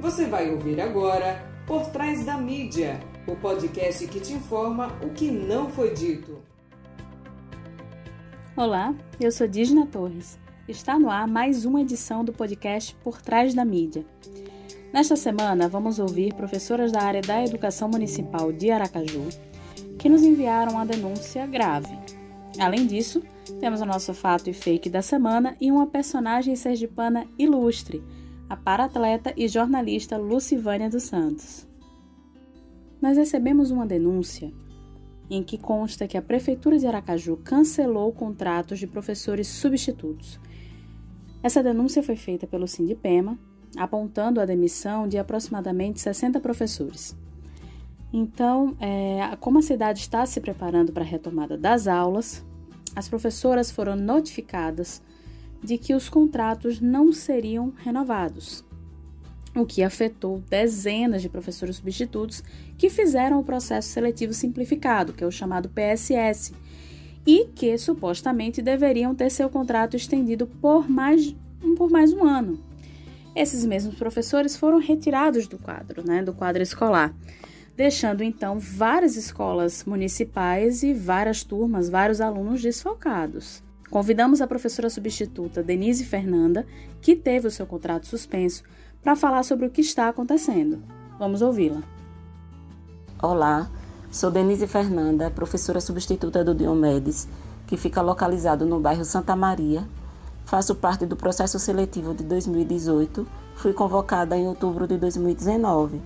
Você vai ouvir agora Por Trás da Mídia, o podcast que te informa o que não foi dito. Olá, eu sou Dígina Torres. Está no ar mais uma edição do podcast Por Trás da Mídia. Nesta semana, vamos ouvir professoras da área da Educação Municipal de Aracaju que nos enviaram uma denúncia grave. Além disso, temos o nosso fato e fake da semana e uma personagem sergipana ilustre, a para-atleta e jornalista Lucivânia dos Santos. Nós recebemos uma denúncia em que consta que a Prefeitura de Aracaju cancelou contratos de professores substitutos. Essa denúncia foi feita pelo Sindipema, apontando a demissão de aproximadamente 60 professores. Então, como a cidade está se preparando para a retomada das aulas, as professoras foram notificadas de que os contratos não seriam renovados, o que afetou dezenas de professores substitutos que fizeram o processo seletivo simplificado, que é o chamado PSS, e que supostamente deveriam ter seu contrato estendido por mais um ano. Esses mesmos professores foram retirados do quadro escolar, deixando então várias escolas municipais e várias turmas, vários alunos desfalcados. Convidamos a professora substituta Denise Fernanda, que teve o seu contrato suspenso, para falar sobre o que está acontecendo. Vamos ouvi-la. Olá, sou Denise Fernanda, professora substituta do Diomedes, que fica localizado no bairro Santa Maria. Faço parte do processo seletivo de 2018, fui convocada em outubro de 2019.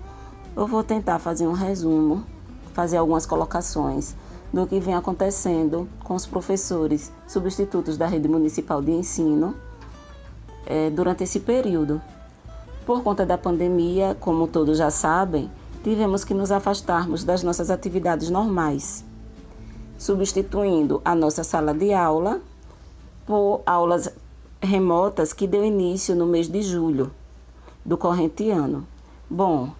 Eu vou tentar fazer um resumo, fazer algumas colocações do que vem acontecendo com os professores substitutos da rede municipal de ensino durante esse período. Por conta da pandemia, como todos já sabem, tivemos que nos afastarmos das nossas atividades normais, substituindo a nossa sala de aula por aulas remotas que deu início no mês de julho do corrente ano. Bom,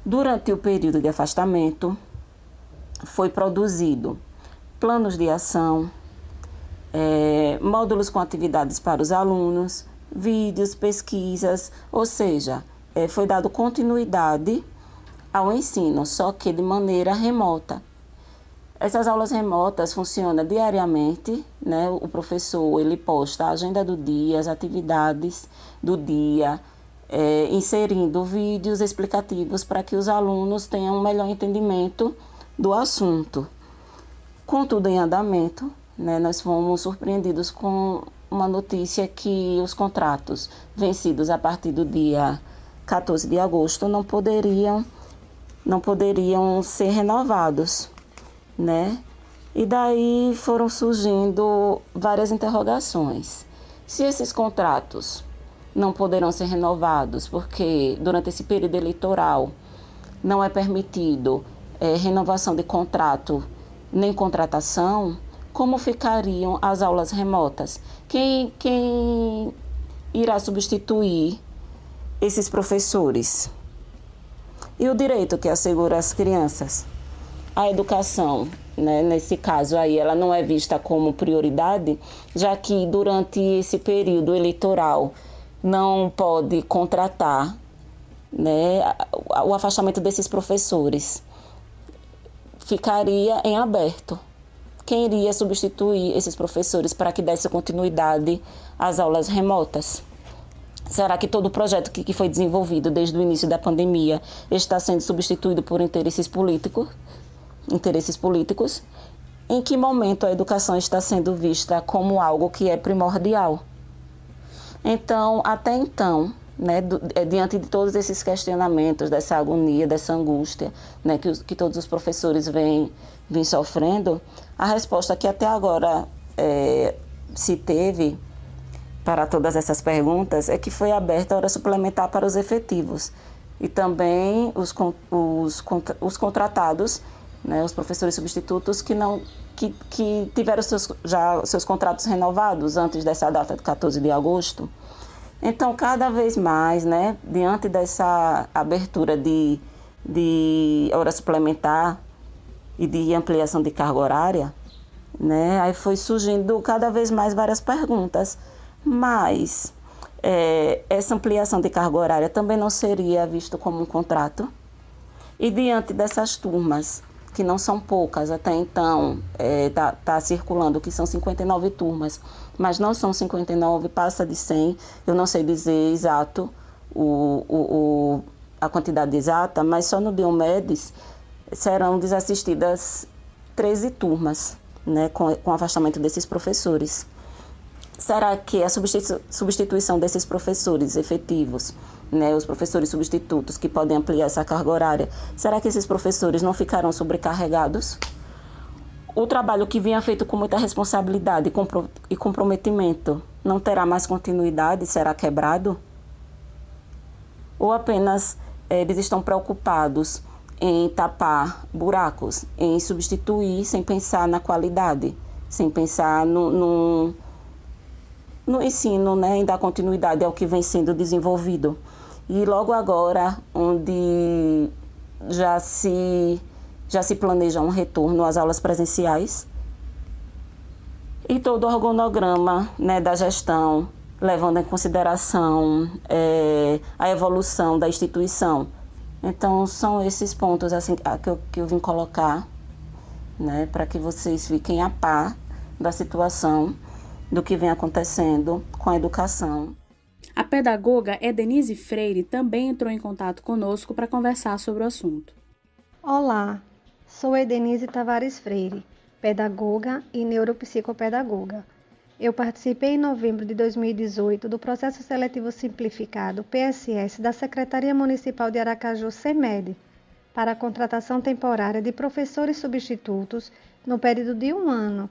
durante o período de afastamento, foi produzido planos de ação, módulos com atividades para os alunos, vídeos, pesquisas, ou seja, foi dado continuidade ao ensino, só que de maneira remota. Essas aulas remotas funcionam diariamente, né? O professor ele posta a agenda do dia, as atividades do dia, inserindo vídeos explicativos para que os alunos tenham um melhor entendimento do assunto. Com tudo em andamento, né, nós fomos surpreendidos com uma notícia que os contratos vencidos a partir do dia 14 de agosto não poderiam ser renovados, né? E daí foram surgindo várias interrogações. Se esses contratos não poderão ser renovados, porque durante esse período eleitoral não é permitido renovação de contrato nem contratação, como ficariam as aulas remotas? Quem irá substituir esses professores? E o direito que assegura às crianças? A educação, né, nesse caso aí, ela não é vista como prioridade, já que durante esse período eleitoral não pode contratar, né, o afastamento desses professores. Ficaria em aberto. Quem iria substituir esses professores para que desse continuidade às aulas remotas? Será que todo o projeto que foi desenvolvido desde o início da pandemia está sendo substituído por interesses políticos? Em que momento a educação está sendo vista como algo que é primordial? Então, até então, né, diante de todos esses questionamentos, dessa agonia, dessa angústia, né, que todos os professores vêm sofrendo, a resposta que até agora se teve para todas essas perguntas é que foi aberta a hora suplementar para os efetivos e também os contratados, né, os professores substitutos que tiveram seus contratos renovados antes dessa data de 14 de agosto. Então, cada vez mais, né, diante dessa abertura de hora suplementar e de ampliação de carga horária, né, aí foi surgindo cada vez mais várias perguntas. Mas essa ampliação de carga horária também não seria visto como um contrato? E diante dessas turmas, que não são poucas, até então tá circulando que são 59 turmas, mas não são 59, passa de 100, eu não sei dizer exato a quantidade exata, mas só no Diomedes serão desassistidas 13 turmas, né, com o afastamento desses professores. Será que a substituição desses professores efetivos, né, os professores substitutos que podem ampliar essa carga horária, será que esses professores não ficarão sobrecarregados? O trabalho que vinha feito com muita responsabilidade e comprometimento não terá mais continuidade, será quebrado? Ou apenas eles estão preocupados em tapar buracos, em substituir sem pensar na qualidade, sem pensar no ensino, né, em dar continuidade ao que vem sendo desenvolvido. E logo agora, onde já se planeja um retorno às aulas presenciais, e todo o organograma, né, da gestão, levando em consideração a evolução da instituição. Então, são esses pontos assim, que eu vim colocar, né, para que vocês fiquem a par da situação, do que vem acontecendo com a educação. A pedagoga Edenise Freire também entrou em contato conosco para conversar sobre o assunto. Olá, sou Edenise Tavares Freire, pedagoga e neuropsicopedagoga. Eu participei em novembro de 2018 do Processo Seletivo Simplificado, PSS, da Secretaria Municipal de Aracaju, CEMED, para a contratação temporária de professores substitutos no período de 1 ano,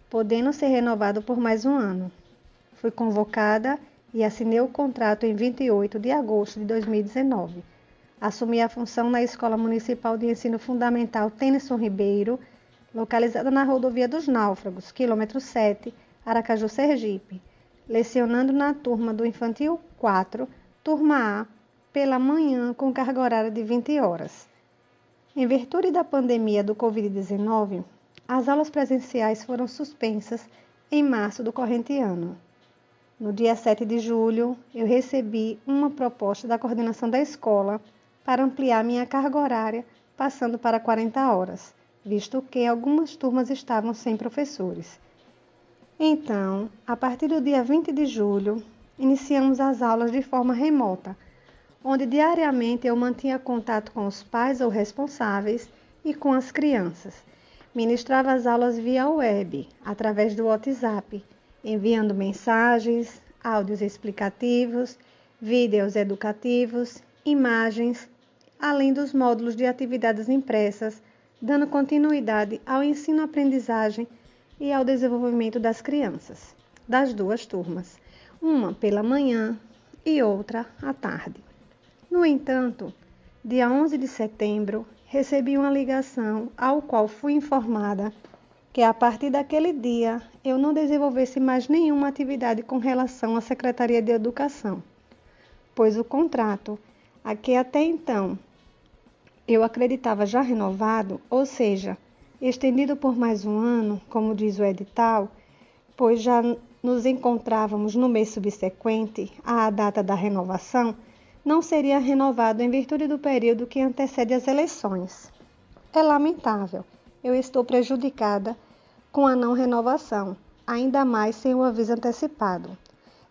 podendo ser renovado por mais 1 ano. Fui convocada e assinei o contrato em 28 de agosto de 2019. Assumi a função na Escola Municipal de Ensino Fundamental Tennyson Ribeiro, localizada na Rodovia dos Náufragos, quilômetro 7, Aracaju, Sergipe, lecionando na turma do Infantil 4, turma A, pela manhã com carga horária de 20 horas. Em virtude da pandemia do Covid-19, as aulas presenciais foram suspensas em março do corrente ano. No dia 7 de julho, eu recebi uma proposta da coordenação da escola para ampliar minha carga horária, passando para 40 horas, visto que algumas turmas estavam sem professores. Então, a partir do dia 20 de julho, iniciamos as aulas de forma remota, onde diariamente eu mantinha contato com os pais ou responsáveis e com as crianças. Ministrava as aulas via web, através do WhatsApp, enviando mensagens, áudios explicativos, vídeos educativos, imagens, além dos módulos de atividades impressas, dando continuidade ao ensino-aprendizagem e ao desenvolvimento das crianças, das 2 turmas, uma pela manhã e outra à tarde. No entanto, dia 11 de setembro, recebi uma ligação ao qual fui informada que a partir daquele dia eu não desenvolvesse mais nenhuma atividade com relação à Secretaria de Educação, pois o contrato, a que até então eu acreditava já renovado, ou seja, estendido por mais 1 ano, como diz o edital, pois já nos encontrávamos no mês subsequente à data da renovação, não seria renovado em virtude do período que antecede as eleições. É lamentável, eu estou prejudicada com a não renovação, ainda mais sem o aviso antecipado.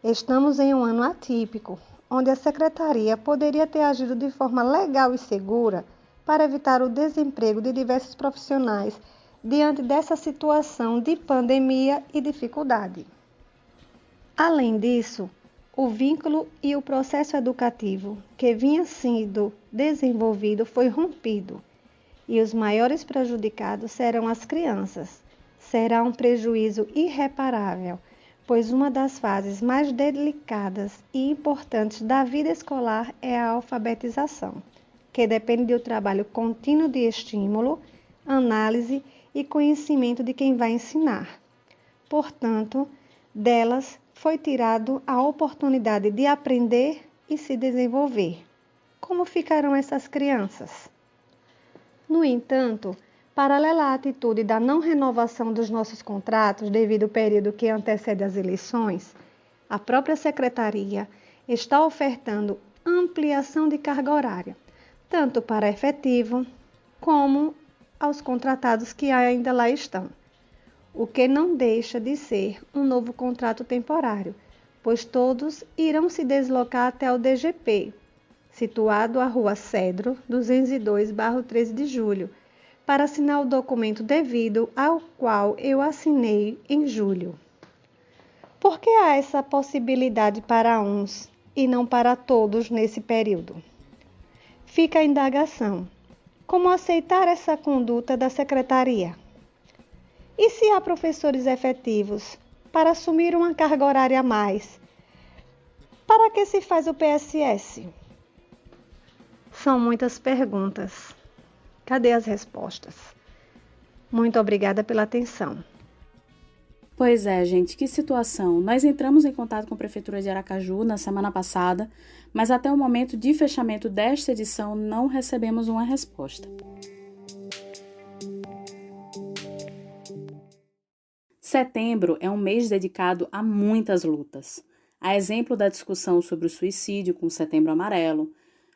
Estamos em um ano atípico, onde a Secretaria poderia ter agido de forma legal e segura para evitar o desemprego de diversos profissionais diante dessa situação de pandemia e dificuldade. Além disso, o vínculo e o processo educativo que vinha sendo desenvolvido foi rompido e os maiores prejudicados serão as crianças. Será um prejuízo irreparável, pois uma das fases mais delicadas e importantes da vida escolar é a alfabetização, que depende do trabalho contínuo de estímulo, análise e conhecimento de quem vai ensinar. Portanto, delas foi tirado a oportunidade de aprender e se desenvolver. Como ficarão essas crianças? No entanto, paralela à atitude da não renovação dos nossos contratos devido ao período que antecede as eleições, a própria Secretaria está ofertando ampliação de carga horária, tanto para efetivo como aos contratados que ainda lá estão, o que não deixa de ser um novo contrato temporário, pois todos irão se deslocar até o DGP, situado à Rua Cedro, 202/13 de julho, para assinar o documento devido ao qual eu assinei em julho. Por que há essa possibilidade para uns e não para todos nesse período? Fica a indagação. Como aceitar essa conduta da secretaria? E se há professores efetivos para assumir uma carga horária a mais? Para que se faz o PSS? São muitas perguntas. Cadê as respostas? Muito obrigada pela atenção. Pois é, gente, que situação. Nós entramos em contato com a Prefeitura de Aracaju na semana passada, mas até o momento de fechamento desta edição não recebemos uma resposta. Setembro é um mês dedicado a muitas lutas. A exemplo da discussão sobre o suicídio com o Setembro Amarelo,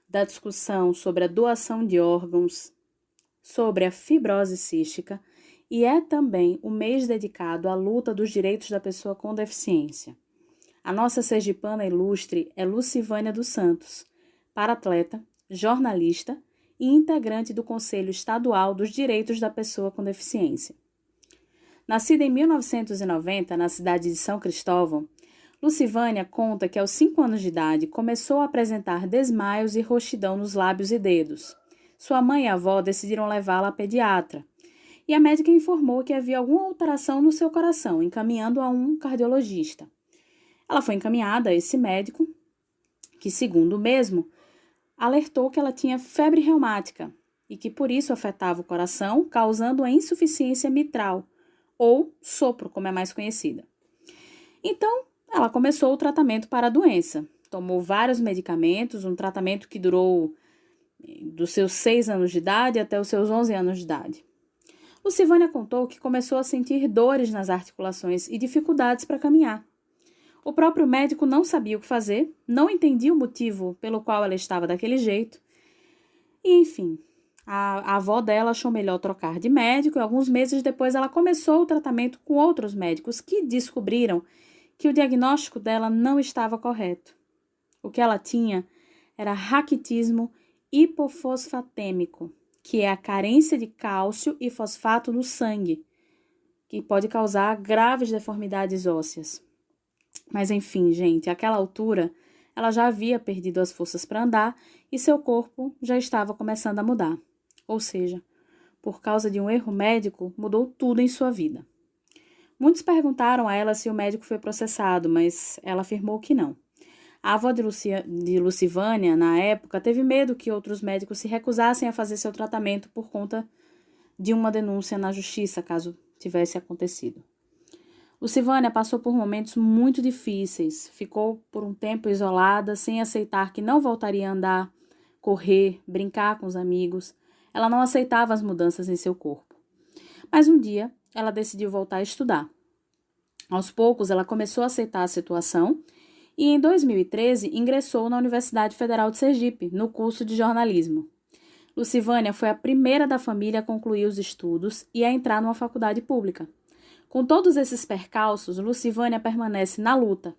da discussão sobre a doação de órgãos, sobre a fibrose cística, e é também o mês dedicado à luta dos direitos da pessoa com deficiência. A nossa sergipana ilustre é Lucivânia dos Santos, paratleta, jornalista e integrante do Conselho Estadual dos Direitos da Pessoa com Deficiência. Nascida em 1990 na cidade de São Cristóvão, Lucivânia conta que aos 5 anos de idade começou a apresentar desmaios e roxidão nos lábios e dedos. Sua mãe e a avó decidiram levá-la à pediatra, e a médica informou que havia alguma alteração no seu coração, encaminhando a um cardiologista. Ela foi encaminhada a esse médico, que, segundo o mesmo, alertou que ela tinha febre reumática e que por isso afetava o coração, causando a insuficiência mitral, ou sopro, como é mais conhecida. Então, ela começou o tratamento para a doença. Tomou vários medicamentos, um tratamento que durou dos seus 6 anos de idade até os seus 11 anos de idade. Lucivânia contou que começou a sentir dores nas articulações e dificuldades para caminhar. O próprio médico não sabia o que fazer, não entendia o motivo pelo qual ela estava daquele jeito. E, enfim, a avó dela achou melhor trocar de médico e alguns meses depois ela começou o tratamento com outros médicos que descobriram que o diagnóstico dela não estava correto. O que ela tinha era raquitismo hipofosfatêmico, que é a carência de cálcio e fosfato no sangue, que pode causar graves deformidades ósseas. Mas enfim, gente, àquela altura, ela já havia perdido as forças para andar e seu corpo já estava começando a mudar. Ou seja, por causa de um erro médico, mudou tudo em sua vida. Muitos perguntaram a ela se o médico foi processado, mas ela afirmou que não. A avó de Lucivânia, na época, teve medo que outros médicos se recusassem a fazer seu tratamento por conta de uma denúncia na justiça, caso tivesse acontecido. Lucivânia passou por momentos muito difíceis, ficou por um tempo isolada, sem aceitar que não voltaria a andar, correr, brincar com os amigos. Ela não aceitava as mudanças em seu corpo. Mas um dia, ela decidiu voltar a estudar. Aos poucos, ela começou a aceitar a situação e em 2013 ingressou na Universidade Federal de Sergipe, no curso de jornalismo. Lucivânia foi a primeira da família a concluir os estudos e a entrar numa faculdade pública. Com todos esses percalços, Lucivânia permanece na luta.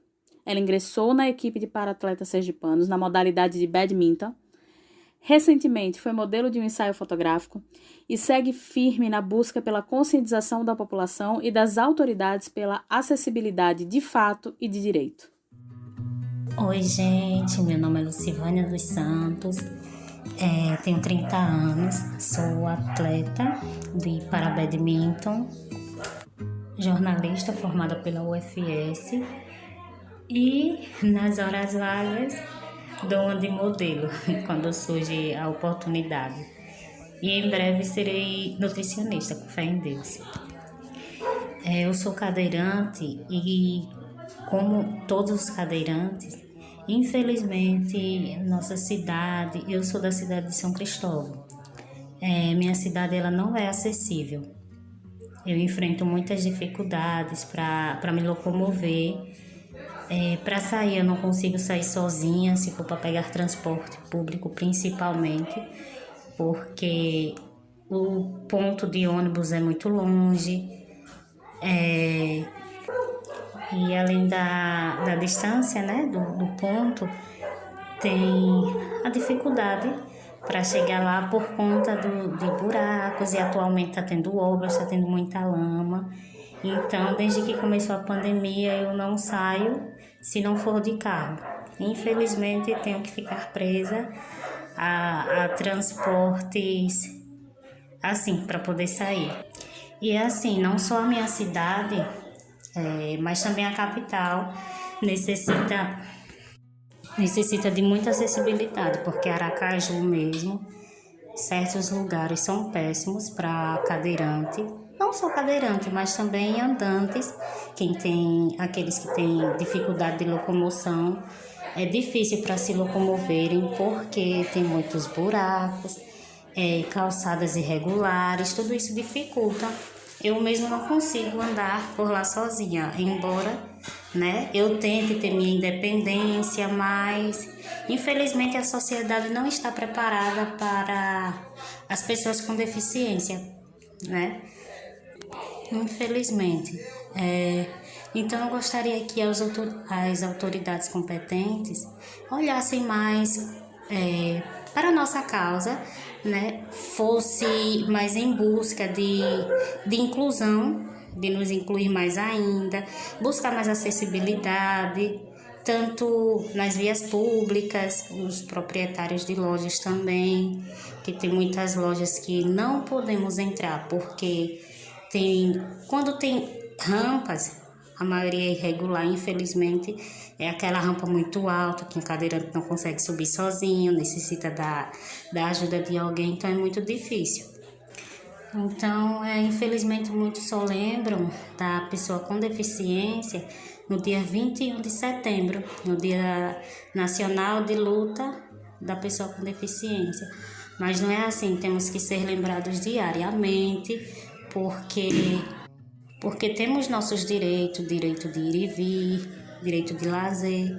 Ela ingressou na equipe de paratletas sergipanos na modalidade de badminton. Recentemente foi modelo de um ensaio fotográfico e segue firme na busca pela conscientização da população e das autoridades pela acessibilidade de fato e de direito. Oi, gente, meu nome é Lucivânia dos Santos, tenho 30 anos, sou atleta de parabadminton, jornalista formada pela UFS e nas horas vagas dou de modelo quando surge a oportunidade. E em breve serei nutricionista, com fé em Deus. Eu sou cadeirante e, como todos os cadeirantes, infelizmente, nossa cidade, eu sou da cidade de São Cristóvão. Minha cidade ela não é acessível. Eu enfrento muitas dificuldades para me locomover. Para sair, eu não consigo sair sozinha, se for para pegar transporte público, principalmente, porque o ponto de ônibus é muito longe, e além da distância, né, do ponto, tem a dificuldade para chegar lá por conta de buracos, e atualmente está tendo obras, está tendo muita lama. Então, desde que começou a pandemia, eu não saio se não for de carro. Infelizmente, tenho que ficar presa a transportes assim, para poder sair. E assim, não só a minha cidade, mas também a capital necessita de muita acessibilidade, porque Aracaju mesmo, certos lugares são péssimos para cadeirante. Não só cadeirante, mas também andantes, aqueles que têm dificuldade de locomoção, é difícil para se locomoverem porque tem muitos buracos, calçadas irregulares, tudo isso dificulta. Eu mesmo não consigo andar por lá sozinha, embora, né, eu tente ter minha independência, mas infelizmente a sociedade não está preparada para as pessoas com deficiência, né? Infelizmente. Então, eu gostaria que as autoridades competentes olhassem mais para a nossa causa, né? Fosse mais em busca de inclusão, de nos incluir mais ainda, buscar mais acessibilidade, tanto nas vias públicas, os proprietários de lojas também, que tem muitas lojas que não podemos entrar porque quando tem rampas, a maioria é irregular, infelizmente, é aquela rampa muito alta que um cadeirante não consegue subir sozinho, necessita da ajuda de alguém, então é muito difícil. Então, infelizmente, muitos só lembram da pessoa com deficiência no dia 21 de setembro, no Dia Nacional de Luta da Pessoa com Deficiência. Mas não é assim, temos que ser lembrados diariamente, porque temos nossos direitos, direito de ir e vir, direito de lazer,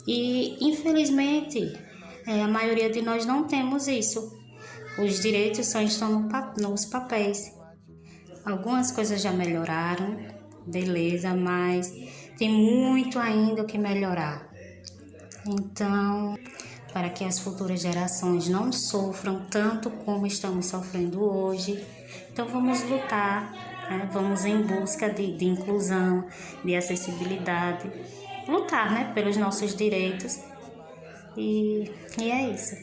e infelizmente a maioria de nós não temos isso. Os direitos só estão nos papéis. Algumas coisas já melhoraram, beleza, mas tem muito ainda o que melhorar. Então, para que as futuras gerações não sofram tanto como estamos sofrendo hoje, então vamos lutar, né? Vamos em busca de inclusão, de acessibilidade, lutar, né, pelos nossos direitos, e é isso.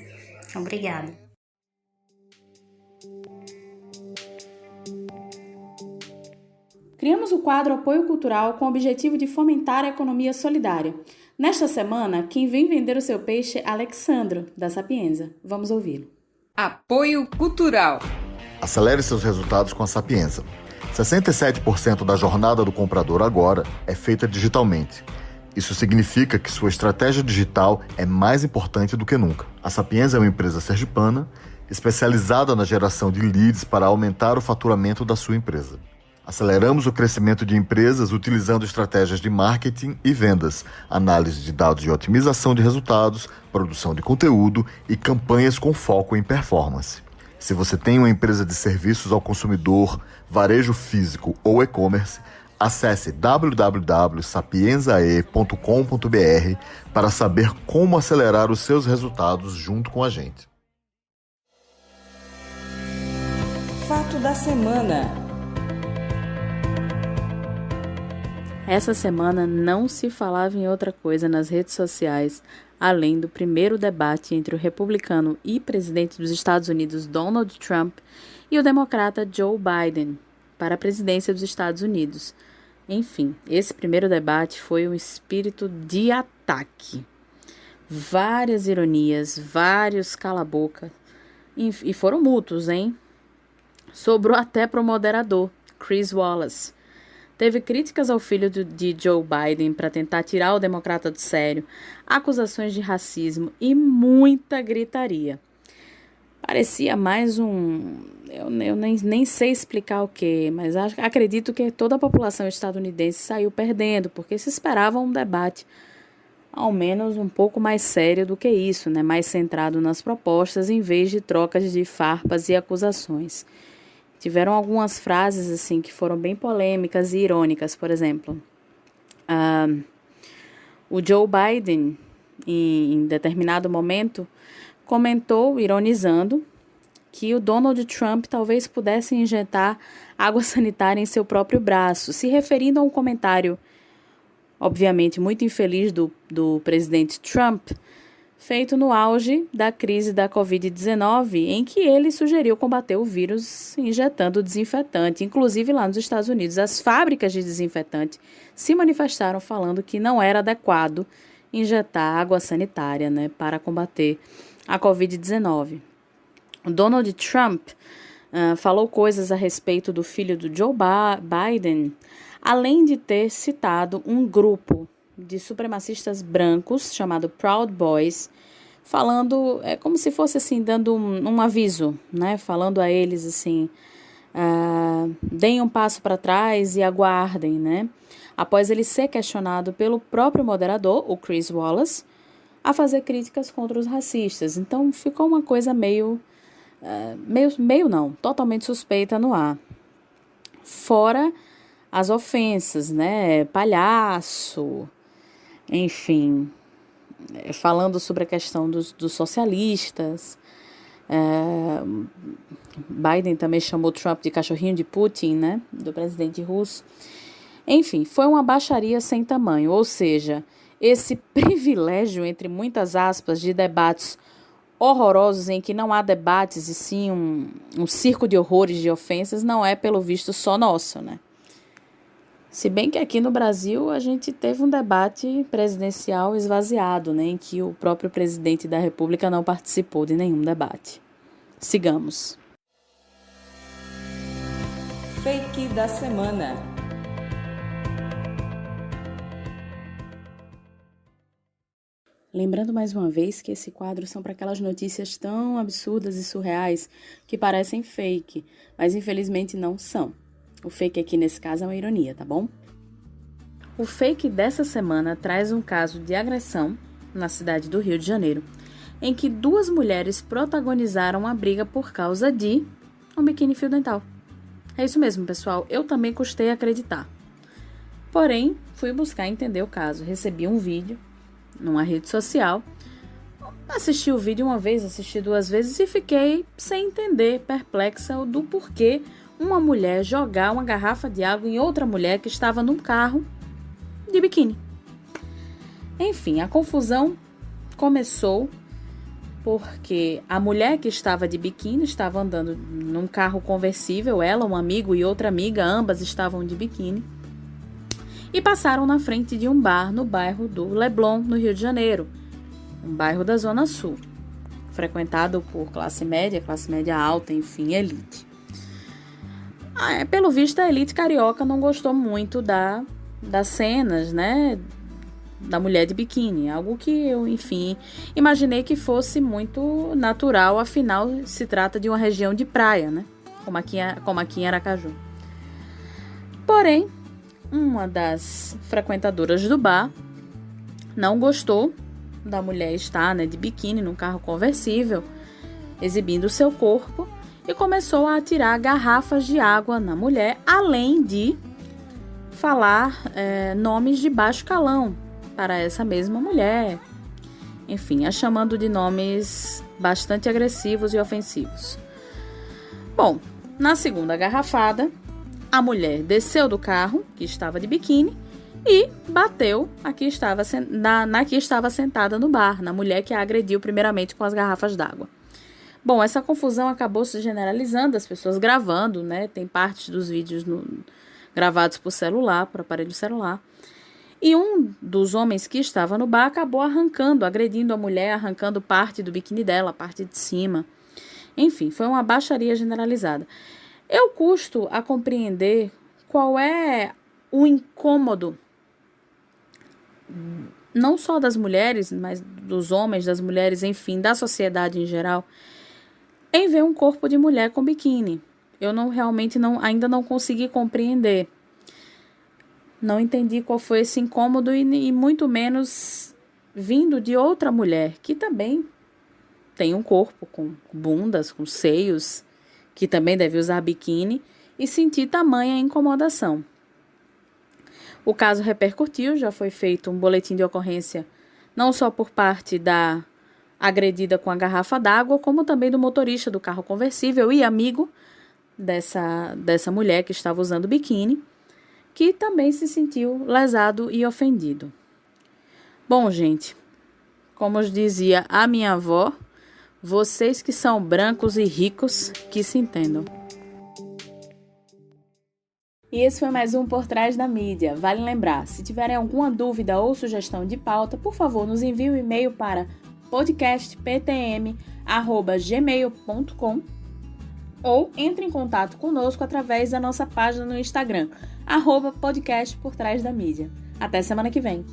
Obrigada. Criamos o quadro Apoio Cultural com o objetivo de fomentar a economia solidária. Nesta semana, quem vem vender o seu peixe é Alexandro, da Sapienza. Vamos ouvi-lo. Apoio Cultural. Acelere seus resultados com a Sapienza. 67% da jornada do comprador agora é feita digitalmente. Isso significa que sua estratégia digital é mais importante do que nunca. A Sapienza é uma empresa sergipana especializada na geração de leads para aumentar o faturamento da sua empresa. Aceleramos o crescimento de empresas utilizando estratégias de marketing e vendas, análise de dados de otimização de resultados, produção de conteúdo e campanhas com foco em performance. Se você tem uma empresa de serviços ao consumidor, varejo físico ou e-commerce, acesse www.sapienzae.com.br para saber como acelerar os seus resultados junto com a gente. Fato da semana. Essa semana não se falava em outra coisa nas redes sociais, além do primeiro debate entre o republicano e presidente dos Estados Unidos, Donald Trump, e o democrata Joe Biden, para a presidência dos Estados Unidos. Enfim, esse primeiro debate foi um espírito de ataque. Várias ironias, vários cala-boca, e foram mútuos, hein? Sobrou até para o moderador, Chris Wallace. Teve críticas ao filho de Joe Biden para tentar tirar o democrata do sério, acusações de racismo e muita gritaria. Parecia mais eu nem sei explicar o que, mas acredito que toda a população estadunidense saiu perdendo, porque se esperava um debate ao menos um pouco mais sério do que isso, né? Mais centrado nas propostas em vez de trocas de farpas e acusações. Tiveram algumas frases assim que foram bem polêmicas e irônicas, por exemplo. O Joe Biden, em determinado momento, comentou, ironizando, que o Donald Trump talvez pudesse injetar água sanitária em seu próprio braço, se referindo a um comentário, obviamente, muito infeliz do presidente Trump, feito no auge da crise da Covid-19, em que ele sugeriu combater o vírus injetando desinfetante. Inclusive, lá nos Estados Unidos, as fábricas de desinfetante se manifestaram falando que não era adequado injetar água sanitária, né, para combater a Covid-19. O Donald Trump falou coisas a respeito do filho do Joe Biden, além de ter citado um grupo de supremacistas brancos chamado Proud Boys, falando, como se fosse assim, dando um aviso, né? Falando a eles assim, deem um passo para trás e aguardem, né? Após ele ser questionado pelo próprio moderador, o Chris Wallace, a fazer críticas contra os racistas. Então ficou uma coisa totalmente suspeita no ar. Fora as ofensas, né? Palhaço, enfim, falando sobre a questão dos socialistas. Biden também chamou Trump de cachorrinho de Putin, né? Do presidente russo. Enfim, foi uma baixaria sem tamanho, ou seja, esse privilégio, entre muitas aspas, de debates horrorosos em que não há debates e sim um circo de horrores, de ofensas, não é, pelo visto, só nosso, né? Se bem que aqui no Brasil a gente teve um debate presidencial esvaziado, né, em que o próprio presidente da República não participou de nenhum debate. Sigamos. Fake da semana. Lembrando mais uma vez que esse quadro são para aquelas notícias tão absurdas e surreais que parecem fake, mas infelizmente não são. O fake aqui nesse caso é uma ironia, tá bom? O fake dessa semana traz um caso de agressão na cidade do Rio de Janeiro, em que 2 mulheres protagonizaram a briga por causa de um biquíni fio dental. É isso mesmo, pessoal, eu também custei acreditar. Porém, fui buscar entender o caso, recebi um vídeo numa rede social, assisti o vídeo uma vez, assisti 2 vezes e fiquei sem entender, perplexa do porquê uma mulher jogar uma garrafa de água em outra mulher que estava num carro de biquíni. Enfim, a confusão começou porque a mulher que estava de biquíni estava andando num carro conversível, ela, um amigo e outra amiga, ambas estavam de biquíni, e passaram na frente de um bar no bairro do Leblon, no Rio de Janeiro, um bairro da Zona Sul, frequentado por classe média alta, enfim, elite. Pelo visto, a elite carioca não gostou muito das cenas, né, da mulher de biquíni, algo que eu, enfim, imaginei que fosse muito natural, afinal se trata de uma região de praia, né, como aqui em Aracaju. Porém, uma das frequentadoras do bar não gostou da mulher estar, né, de biquíni num carro conversível, exibindo seu corpo, e começou a atirar garrafas de água na mulher, além de falar nomes de baixo calão para essa mesma mulher. Enfim, a chamando de nomes bastante agressivos e ofensivos. Bom, na segunda garrafada, a mulher desceu do carro, que estava de biquíni, e bateu na que estava sentada no bar, na mulher que a agrediu primeiramente com as garrafas d'água. Bom, essa confusão acabou se generalizando, as pessoas gravando, né? Tem partes dos vídeos gravados por aparelho celular. E um dos homens que estava no bar acabou agredindo a mulher, arrancando parte do biquíni dela, a parte de cima. Enfim, foi uma baixaria generalizada. Eu custo a compreender qual é o incômodo, não só das mulheres, mas dos homens, das mulheres, enfim, da sociedade em geral, em ver um corpo de mulher com biquíni. Eu ainda não consegui compreender. Não entendi qual foi esse incômodo e muito menos vindo de outra mulher que também tem um corpo com bundas, com seios, que também deve usar biquíni, e sentir tamanha incomodação. O caso repercutiu, já foi feito um boletim de ocorrência não só por parte da agredida com a garrafa d'água, como também do motorista do carro conversível e amigo dessa mulher que estava usando biquíni, que também se sentiu lesado e ofendido. Bom, gente, como dizia a minha avó, vocês que são brancos e ricos, que se entendam. E esse foi mais um Por Trás da Mídia. Vale lembrar, se tiverem alguma dúvida ou sugestão de pauta, por favor, nos envie um e-mail para podcastptm@gmail.com ou entre em contato conosco através da nossa página no Instagram, @podcastportrásdamídia. Até semana que vem!